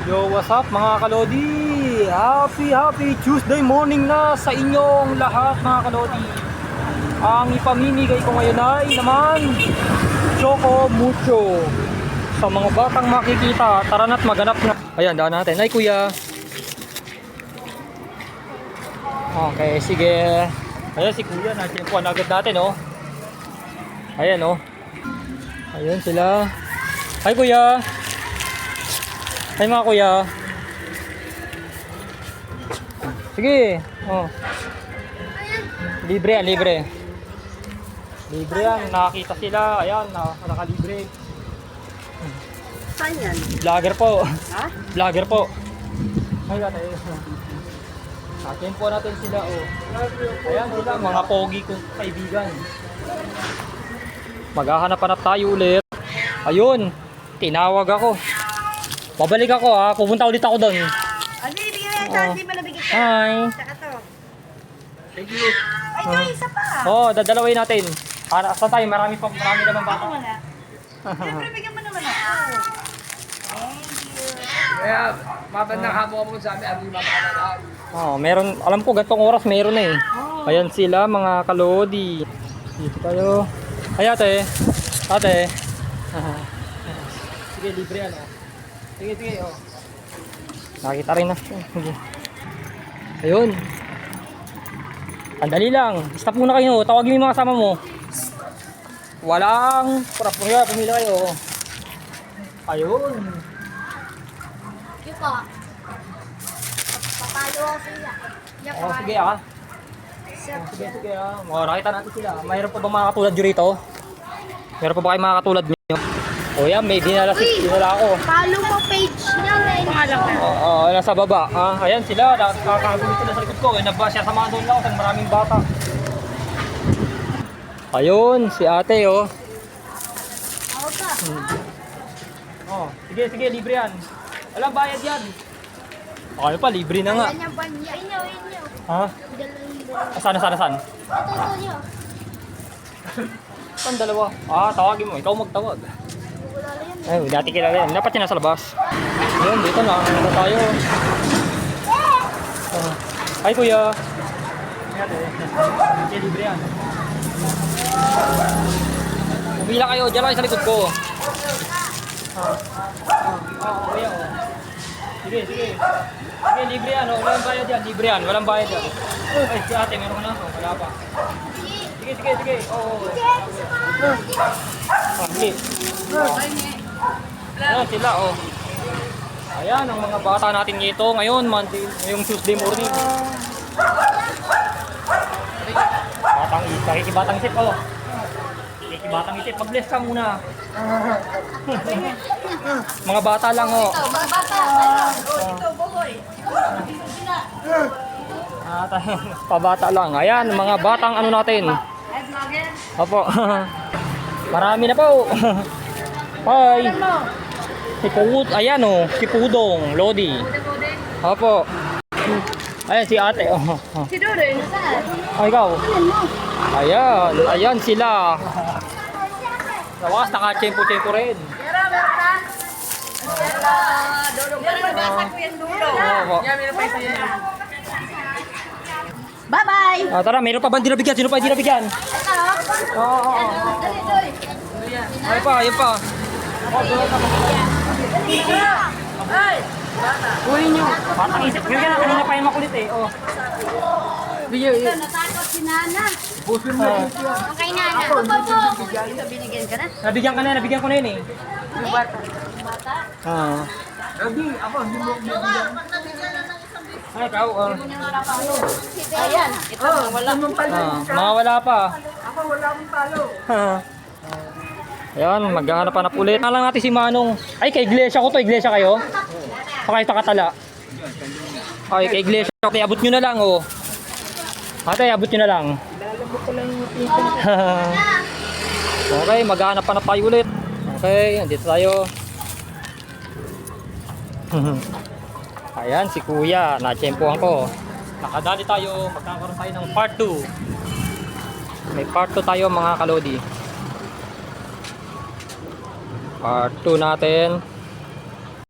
Yo, what's up mga kalodi? Happy Tuesday morning na sa inyong lahat mga kalodi. Ang ipamimigay ko ngayon ay naman Choco Mucho. Sa mga batang makikita, tara na't maganap na. Ayan, daan natin. Ay kuya. Okay, sige. Ayan si kuya, nasimpuan agad natin oh. Ayan oh. Ayan sila. Hi kuya. Hi mga kuya. Sige. Oh. Libre yan, libre. Libre yan, nakakita sila. Ayan, nakalibre. Saan yan? Vlogger po. Ha? Vlogger po. Ay, ate. Atin po natin sila oh. Ayan sila, mga pogi kong kaibigan. Maghahanap-hanap tayo ulit. Ayun, tinawag ako. Babalik ako ha, pupunta ulit ako doon. Hindi, bigyan mo yan. Hindi mo nabigyan ka. Hi. Saka to. Thank you. Ay, may isa pa. Oh, dadalawin natin. Para saan tayo? Marami naman bata. Ako wala. Siyempre, bigyan mo naman ako. Thank you. Kaya, mabandang hamo mo sa amin, ang lima pa na. Oh, meron, alam ko gantong oras meron na eh. Ayan sila mga kalodi. Dito tayo. Ay ate. Ate. Sige, libre yan oh. Sige oh. Nakita rin na. Sige. Ayun. Andali lang. Stop muna kayo. Tawagin mo yung mga kasama mo. Walang pura-pura. Pumila kayo. Ayun. Yung po. Papalo ako sila. Yung Oh, sige ah. Sige ah. Oh, nakita natin sila. Mayroon pa ba mga katulad nyo rito? Meron pa ba kayo mga katulad nyo? O yan, may dinala ako. Follow mo page niya. Pangalan ka. Oo, nasa baba. Ah, ayan sila, nakakagulit sila sa likod ko. Eh, siya samahan doon lang sa maraming bata. Ayun, si ate oh. Ako ka. Oh, sige, libre yan. Walang bayad yan. Okay pa, libre na nga. Ganyan ba niya? Inyo. Ha? Saan? Ito niyo. Saan dalawa? Ah, tawagin mo. Ikaw magtawag. Wala na yan. Ay, dati kilala yan. Dapat yan nasa labas. Ayun, dito na. Ano tayo? Oh. Hi, kuya. Sige, libre yan. Pumila kayo. Diyan lang sa likod ko. Kuya, oh. Sige. Sige, libre yan. Oh. Walang bayad yan. Libre yan. Walang bayad yan. Ay, si ate, meron ka na. Oh, wala pa. Sige. Oh. Sige. Ayan sila oh. Ayan ang mga bata natin dito ngayon, Monday, ngayong Tuesday morning. Kikibatang isip oh. Kikibatang isip, mag-bless ka muna. Mga bata lang oh. Mga bata. Ito, boy. Pabata lang. Ayan, mga batang ano natin. Ay, vlogger. Opo. Marami na po. Hi. Si Pud, ayan oh, si Pudong, Lodi. Opo. Ayan si ate oh. Si Dodoy, nasaan? Ay, ikaw. Ayan sila. Lawas, naka-tempo rin. Yara, meron ka? Yara, Dodo. Yara, mabasa ko yung dulo. Opo. Bye-bye! Tara, mayroon pa ba hindi nabigyan? Sino pa hindi nabigyan? Oo. Ayun pa. Ay! Kuhin nyo. Batang isip. Kanina pa yung makulit eh. Oh. Natakot si Nana. Okay, Nana. Ito, binigyan ka na? Nabigyan ko na yun eh. Bata. Ay, ikaw. Ayan, ito, wala mong palo. Mga wala pa. Ako, wala mong palo. Ayan, maghahanap ulit. Lang natin si Manong. Ay, kay Iglesia ko to. Iglesia kayo? O kayo Katala? Ay, kay Iglesia. Ate, abot nyo na lang oh. Ate, abot nyo na lang. Okay, maghahanap tayo ulit. Okay, andito tayo. Ayan, si Kuya. Na-tsempohan ko. Nakadali tayo. Magkakaroon tayo ng part 2. May part 2 tayo mga kalodi. Part 2 natin.